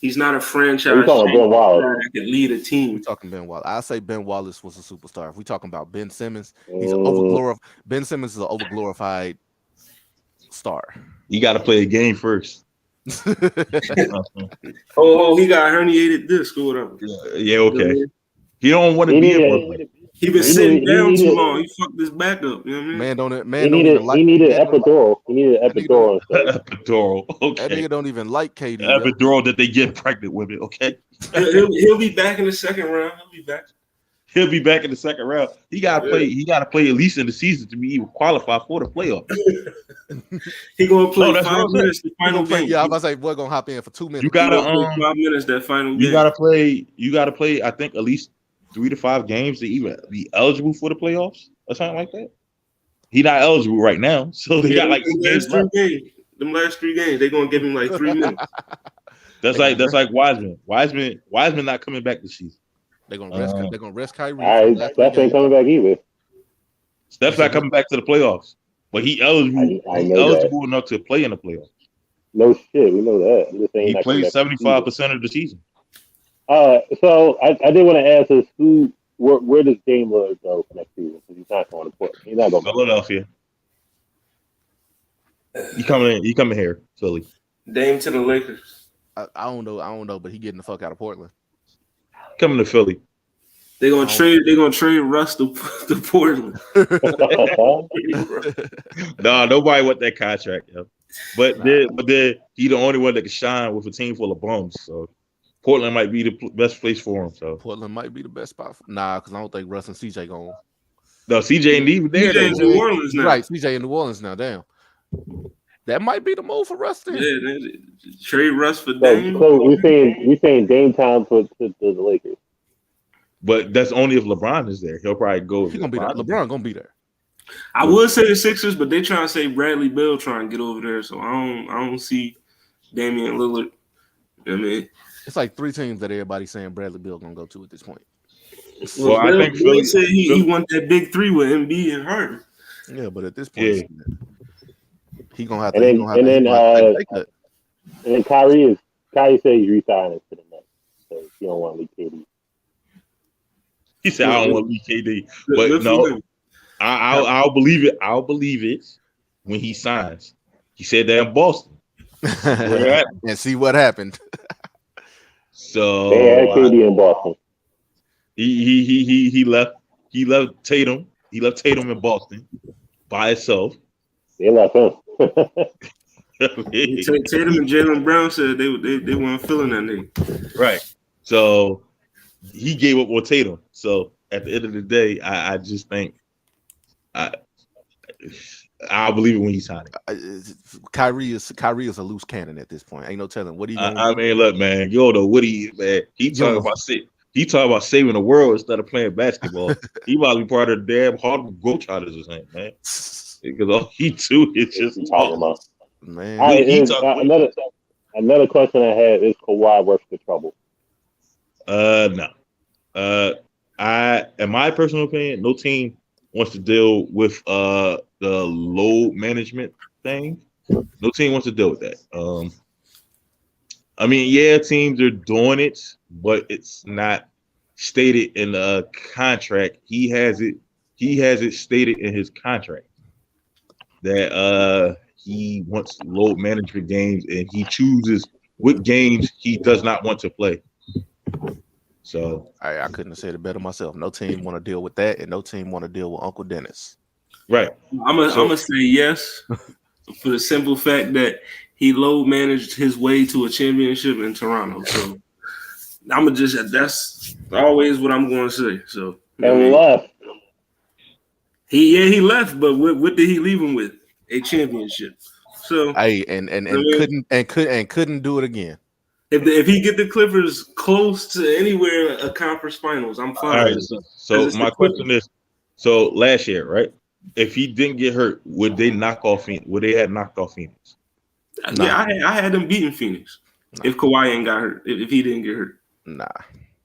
He's not a franchise that could lead a team. We're talking Ben Wallace. I say Ben Wallace was a superstar. If we're talking about Ben Simmons, he's an overglorified. Ben Simmons is an overglorified star. You got to play a game first. He got herniated disc or whatever. Yeah, okay. He don't want to be able to. He been sitting down too long. He fucked his back up. You know what I mean? He needed epidural. He needed epidural. Epidural. Okay. That nigga don't even like KD. Epidural that they get pregnant with it. Okay. He'll be back in the second round. He'll be back in the second round. He gotta play. He gotta play at least in the season to be even qualified for the playoffs. He gonna play 5 minutes the final game. Yeah, I was about to say, boy, gonna hop in for 2 minutes. You gotta play 5 minutes that final game. You gotta play. I think at least 3 to 5 games to even be eligible for the playoffs or something like that. He's not eligible right now, so they got like them last 3 games. They're gonna give him like 3 minutes. That's like Wiseman. Wiseman not coming back this season. They're gonna rest Kyrie. All right, Steph ain't coming back either. Steph's not coming back to the playoffs, but he eligible enough to play in the playoffs. No shit, we know that. He played 75% of the season. So I did want to ask us where does Dame Lillard go for next season? Because he's not going to put. He's not going to Philadelphia. You coming here, Philly? Dame to the Lakers. I don't know, but he getting the fuck out of Portland. Coming to Philly. They're gonna trade Russ to Portland. No, nobody want that contract, yo. But he the only one that can shine with a team full of bums. So Portland might be the best place for him. So Portland might be the best spot. Because I don't think Russ and CJ going. No, CJ ain't even there. CJ in New Orleans now. Right, CJ in New Orleans now. Damn. That might be the move for Russ then. Yeah, trade Russ for Dame. So we saying Dame time for the Lakers. But that's only if LeBron is there. He'll probably go. He's gonna be there. LeBron gonna be there. I would say the Sixers, but they trying to say Bradley Beal trying to get over there, so I don't see Damian Lillard. I mean, it's like 3 teams that everybody's saying Bradley Beal gonna go to at this point. Well, I think Philly said he want that big 3 with Embiid and Harden. Yeah, but at this point, he gonna have to. And then Kyrie said he's resigning to the Nets, so he don't want to leave KD. He said, "I don't want to leave KD," but no, I'll believe it. I'll believe it when he signs. He said that in Boston, and see what happened. So they had KD in Boston. He left Tatum. He left Tatum in Boston by himself. They left him. Tatum and Jaylen Brown said they weren't feeling that nigga. Right. So he gave up on Tatum. So at the end of the day, I just think I'll believe it when he's signing. Kyrie is a loose cannon at this point. Ain't no telling what he. I mean, look, man, you don't know what he is, man. He talking about saving the world instead of playing basketball. He might be part of the damn Harlem Globetrotters or something, man. Because all he do is just talking about. Man, another question I had is Kawhi worth the trouble? No. In my personal opinion, no team wants to deal with the load management thing. No team wants to deal with that. I mean, yeah, teams are doing it, but it's not stated in the contract. He has it stated in his contract that he wants load management games, and he chooses what games he does not want to play. So I couldn't have said it better myself. No team want to deal with that, and no team want to deal with Uncle Dennis. Right. I'm gonna say yes for the simple fact that he load managed his way to a championship in Toronto. So that's always what I'm going to say. So and left. He left, but what did he leave him with? A championship. So couldn't do it again. If he get the Clippers close to anywhere a conference finals, I'm fine. All right, so my question is, so last year, right? If he didn't get hurt, would they knock off Phoenix? Would they have knocked off Phoenix? Yeah, I had them beating Phoenix. If Kawhi ain't got hurt, if he didn't get hurt. Nah.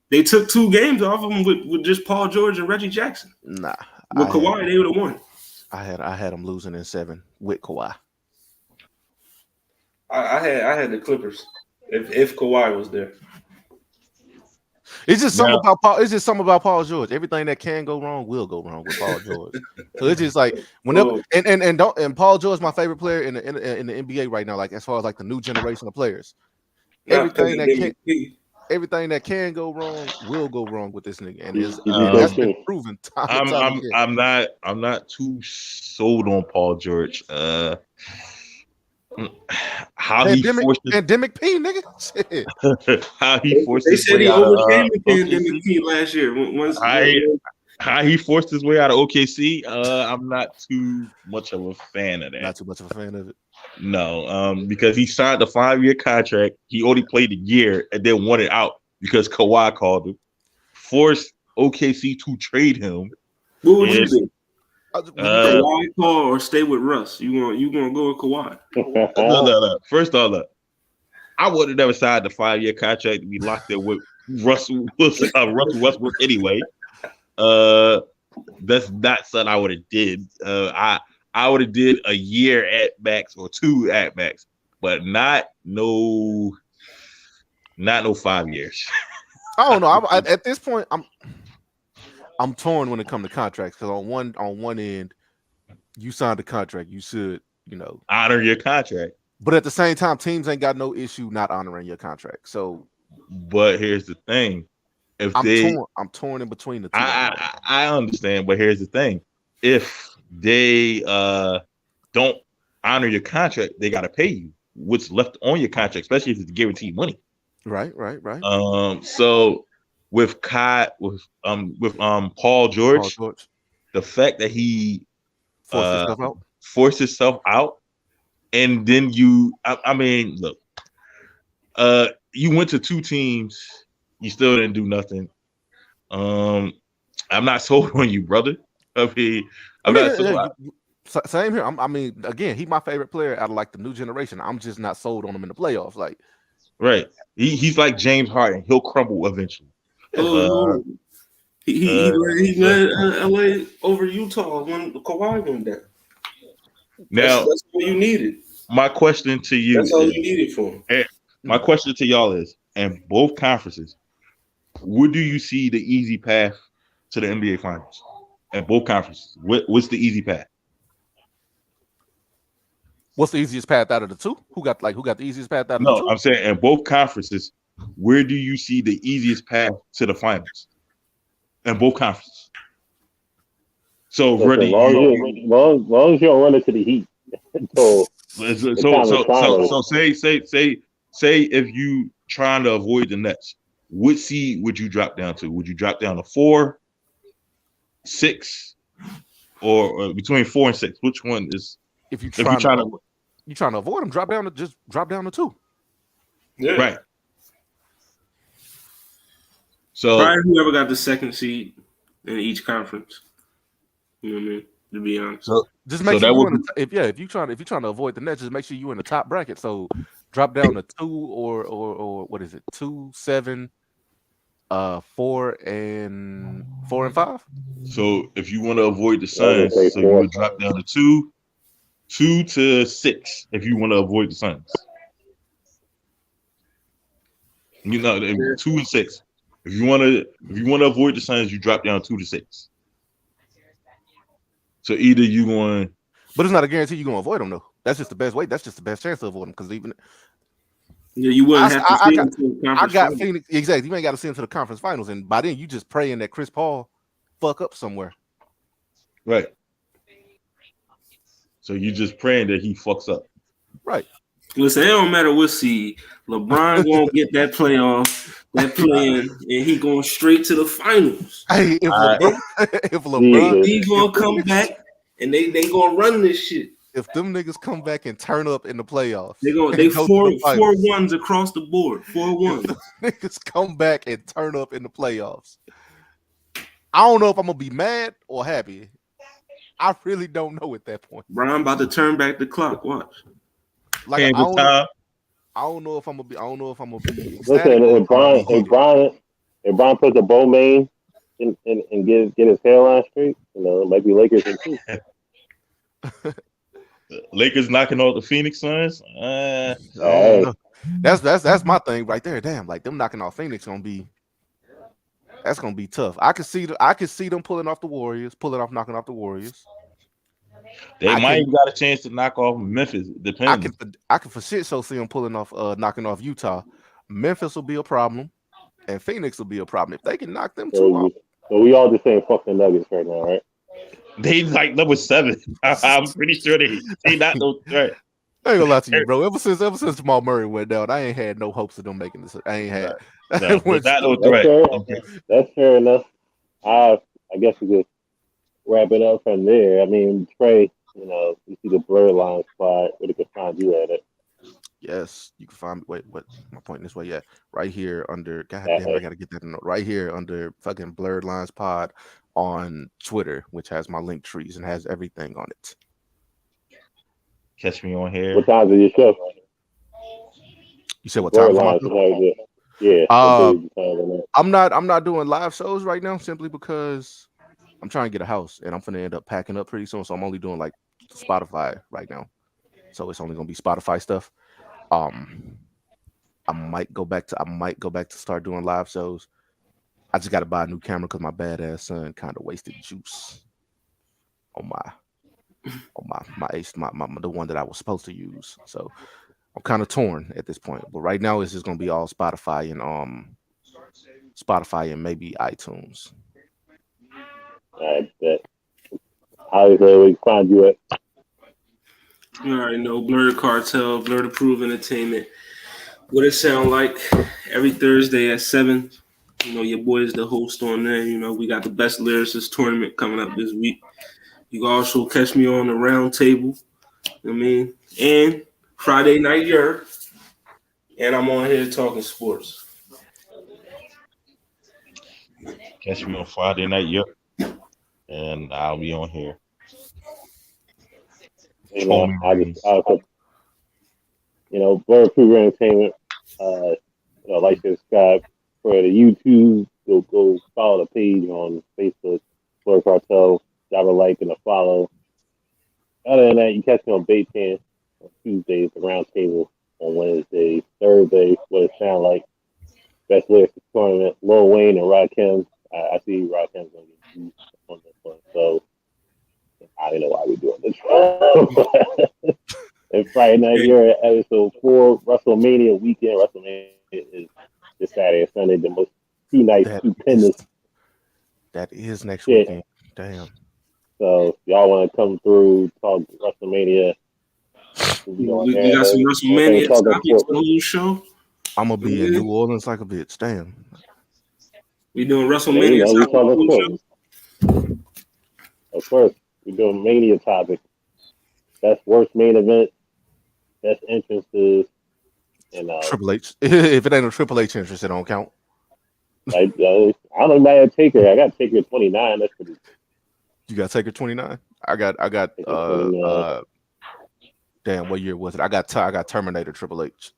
They took 2 games off of him with just Paul George and Reggie Jackson. Nah. With Kawhi, they would have won. I had them losing in 7 with Kawhi. I had the Clippers if Kawhi was there. It's just something about Paul. It's just something about Paul George. Everything that can go wrong will go wrong with Paul George. So it's just like whenever and Paul George is my favorite player in the NBA right now. Like as far as like the new generation of players, everything that can go wrong will go wrong with this nigga, and that's been proven time and time again. I'm not too sold on Paul George. How pandemic P, nigga. How he forced his way out of pandemic P last year. How he forced his way out of OKC. I'm not too much of a fan of that. Not too much of a fan of it. No, because he signed a 5-year contract. He only played a year and then wanted out because Kawhi called him. Forced OKC to trade him. What would you do? Kawhi call or stay with Russ? You gonna go with Kawhi? No. First off, I would have never signed the 5-year contract to be locked in with Russell Westbrook anyway. That's not something I would have did. I would have did a year at max or 2 at max, but not no 5 years. I don't know. At this point, I'm torn when it comes to contracts because on one end, you signed a contract, you should, honor your contract. But at the same time, teams ain't got no issue not honoring your contract. So, but here's the thing: I'm torn in between the two. I understand, but here's the thing: if they don't honor your contract, they got to pay you what's left on your contract, especially if it's guaranteed money. Right. So. With Paul George, the fact that he forced himself out, and then you went to 2 teams, you still didn't do nothing. I'm not sold on you, brother. I mean, I'm not sold. Same here. I mean, again, he's my favorite player out of like the new generation. I'm just not sold on him in the playoffs. Like, right? He's like James Harden. He'll crumble eventually. He led LA over Utah when Kawhi went down. Now that's what you needed. My question to you that's all you needed for him. My question to y'all is, in both conferences, where do you see the easy path to the NBA Finals? In both conferences, what's the easy path? What's the easiest path out of the two? Who got the easiest path out of the two? No, I'm saying in both conferences, where do you see the easiest path to the finals? In both conferences. So really, long as you don't run into the Heat. so say if you trying to avoid the Nets, what seed would you drop down to? Would you drop down to 4, 6, or between 4 and 6? Which one is? If you're trying to avoid them, drop down to 2. Yeah. Right. So probably whoever got the second seed in each conference. You know what I mean? To be honest. So just make sure if you're trying to avoid the Nets, just make sure you're in the top bracket. So drop down to 2 or what is it? 2, 7, 4 and 5. So if you want to avoid the Suns, so you would drop down to 2 to 6 if you want to avoid the Suns. 2 and 6. If you want to avoid the Suns, you drop down 2 to 6. So either you going, but it's not a guarantee you're gonna avoid them though. That's just the best way. That's just the best chance to avoid them because even you wouldn't have to see them to the conference. I got Phoenix exactly. You ain't got to see them to the conference finals, and by then you just praying that Chris Paul fuck up somewhere. Right. So you just praying that he fucks up. Right. Listen, it don't matter what seed. LeBron gonna get that play-in, and he going straight to the finals. Hey, if LeBron he gonna come back and they gonna run this shit. If them niggas come back and turn up in the playoffs, they 4-1s across the board. 4-1. Niggas come back and turn up in the playoffs. I don't know if I'm gonna be mad or happy. I really don't know at that point. Brian about to turn back the clock. Watch. Like I don't know if I'm gonna be. Listen, if Brian puts a bow main and get his hairline straight, it might be Lakers in 2. Lakers knocking off the Phoenix Suns. That's my thing right there. Damn, like them knocking off Phoenix that's gonna be tough. I could see them pulling off knocking off the Warriors. They might got a chance to knock off Memphis. Depends. I can for shit so see them pulling off knocking off Utah. Memphis will be a problem, and Phoenix will be a problem if they can knock them two off. So we all just saying fuck the Nuggets right now, right? They like number 7. I'm pretty sure they not no threat. I ain't gonna lie to you, bro. Ever since Jamal Murray went down, I ain't had no hopes of them making this. I ain't had. Not no threat. That's fair enough. I guess we could wrap it up from there. I mean, Trey, you see the blurred line spot where they can find you at it. Yes, you can find me. Wait, what? My point this way, yeah, right here under. God damn, I gotta get that note. Right here under fucking Blurred Lines Pod on Twitter, which has my link trees and has everything on it. Catch me on here. What time is your show? You said what time? Yeah. I'm not doing live shows right now simply because I'm trying to get a house and I'm gonna end up packing up pretty soon. So I'm only doing like Spotify right now. So it's only gonna be Spotify stuff. I might go back to start doing live shows. I just got to buy a new camera because my badass son kind of wasted juice on my ace, the one that I was supposed to use. So I'm kind of torn at this point. But right now it's just gonna be all Spotify and maybe iTunes. I bet. How we find you at? You already know Blurred Cartel, Blurred Approved Entertainment. What it sound like every Thursday at 7. Your boy is the host on there. We got the Best Lyricist tournament coming up this week. You can also catch me on the round table. And Friday Night Yerk. And I'm on here talking sports. Catch me on Friday night, yep. And I'll be on here. You know, Bird Crew Entertainment. Like and subscribe for the YouTube. Go follow the page on Facebook, Blur Cartel. Drop a like and a follow. Other than that, you catch me on Baytan on Tuesdays, the round table on Wednesdays, Thursday, what it sound like. Best lyrics tournament, Lil Wayne and Rakim. I see Rakim's gonna get used on this one, so I don't know why we're doing this. And Friday night here at episode 4, WrestleMania weekend. WrestleMania is this Saturday and Sunday, the most 2 nights, stupendous. That is next weekend. Damn. So y'all want to come through, talk WrestleMania? We got some WrestleMania topics on the show. I'm gonna be in New Orleans like a bitch. Damn. We doing WrestleMania topics. Of course, we doing Mania topics. Best worst main event, best entrances, and Triple H. If it ain't a Triple H entrance, it don't count. I don't know if I had Taker. I got Taker 29. That's pretty. You got Taker 29. I got. Damn, what year was it? I got Terminator Triple H.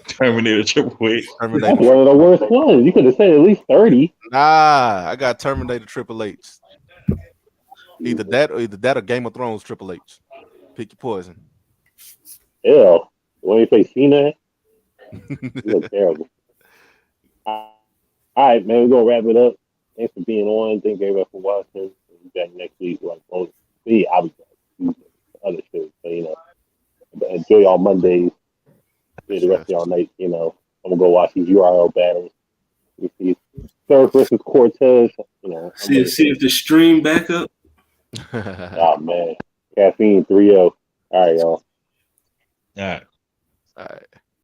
Terminator Triple H. That's one of the worst ones. You could have said at least 30. Nah, I got Terminator Triple H. Either that or Game of Thrones Triple H. Pick your poison. Ew. When you play Cena, you look terrible. All right, man, we're going to wrap it up. Thanks for being on. Thank you everybody for watching. We'll be back next week. I'll be back. Other shit. So, enjoy y'all Mondays. The rest of y'all night, I'm going to go watch these URL battles. We see Third versus Cortez. See if the stream back up. Oh, man. Caffeine 3-0. All right, y'all. All right. All right.